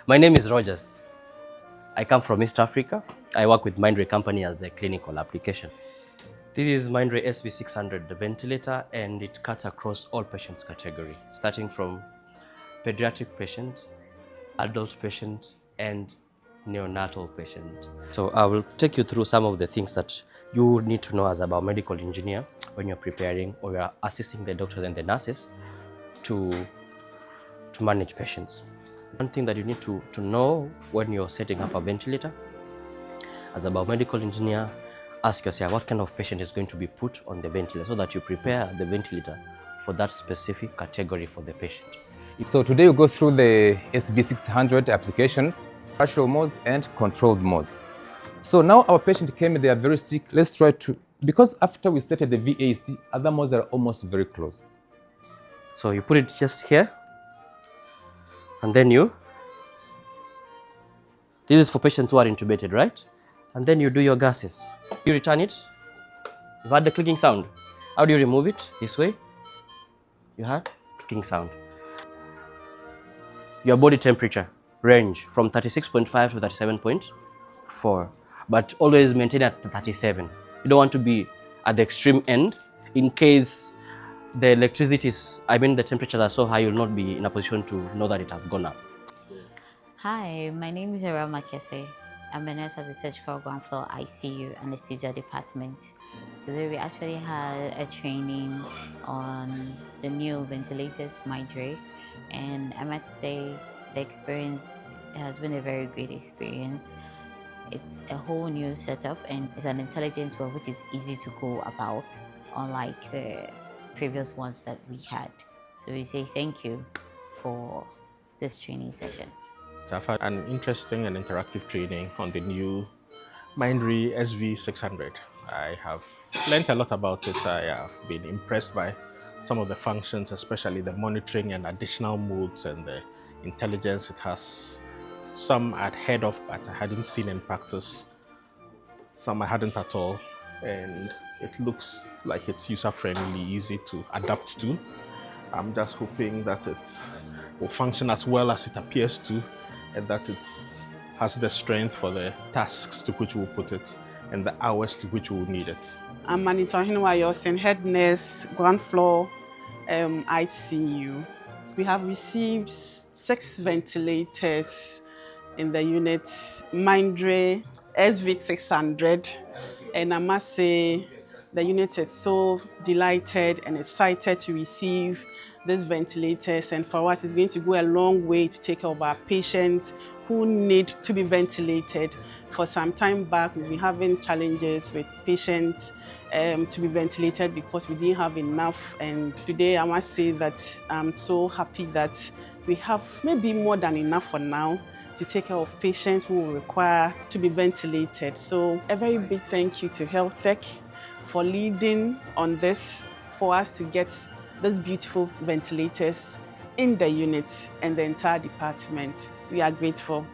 My name is Rodgers. I come from East Africa. I work with Mindray company as the clinical application. This is Mindray SV600 ventilator, and it cuts across all patients category, starting from pediatric patient, adult patient, and neonatal patient. So I will take you through some of the things that you need to know as a biomedical engineer when you're preparing or you're assisting the doctors and the nurses to manage patients. One thing that you need to know when you're setting up a ventilator, as a biomedical engineer, ask yourself what kind of patient is going to be put on the ventilator so that you prepare the ventilator for that specific category for the patient. So today we'll go through the SV600 applications, partial modes and controlled modes. So now our patient came in, they are very sick. Let's try to, because after we started the VAC, other modes are almost very close. So you put it just here, and then this is for patients who are intubated, right? And then you do your gases. You return it. You've had the clicking sound. How do you remove it? This way. You had clicking sound. Your body temperature range from 36.5 to 37.4, but always maintain at 37. You don't want to be at the extreme end in case the the temperatures are so high, you'll not be in a position to know that it has gone up. Hi, my name is Gerard. I'm a nurse at the surgical ground floor ICU anesthesia department. Today we actually had a training on the new ventilators, Mindray, and I might say the experience has been a very great experience. It's a whole new setup and it's an intelligent one which is easy to go about, unlike the previous ones that we had. So we say thank you for this training session. I've had an interesting and interactive training on the new Mindray SV600. I have learned a lot about it. I have been impressed by some of the functions, especially the monitoring and additional modes and the intelligence it has. Some I'd heard of, but I hadn't seen in practice. Some I hadn't at all. And it looks like it's user-friendly, easy to adapt to. I'm just hoping that it will function as well as it appears to, and that it has the strength for the tasks to which we'll put it and the hours to which we'll need it. I'm Anita Yosin, head nurse, ground floor, ICU. We have received 6 ventilators in the unit, Mindray SV600, and I must say the unit is so delighted and excited to receive these ventilators, and for us it's going to go a long way to take care of our patients who need to be ventilated. For some time back we've been having challenges with patients to be ventilated because we didn't have enough, and today I must say that I'm so happy that we have maybe more than enough for now to take care of patients who will require to be ventilated. So a very big thank you to HealthTech for leading on this for us to get these beautiful ventilators in the unit and the entire department. We are grateful.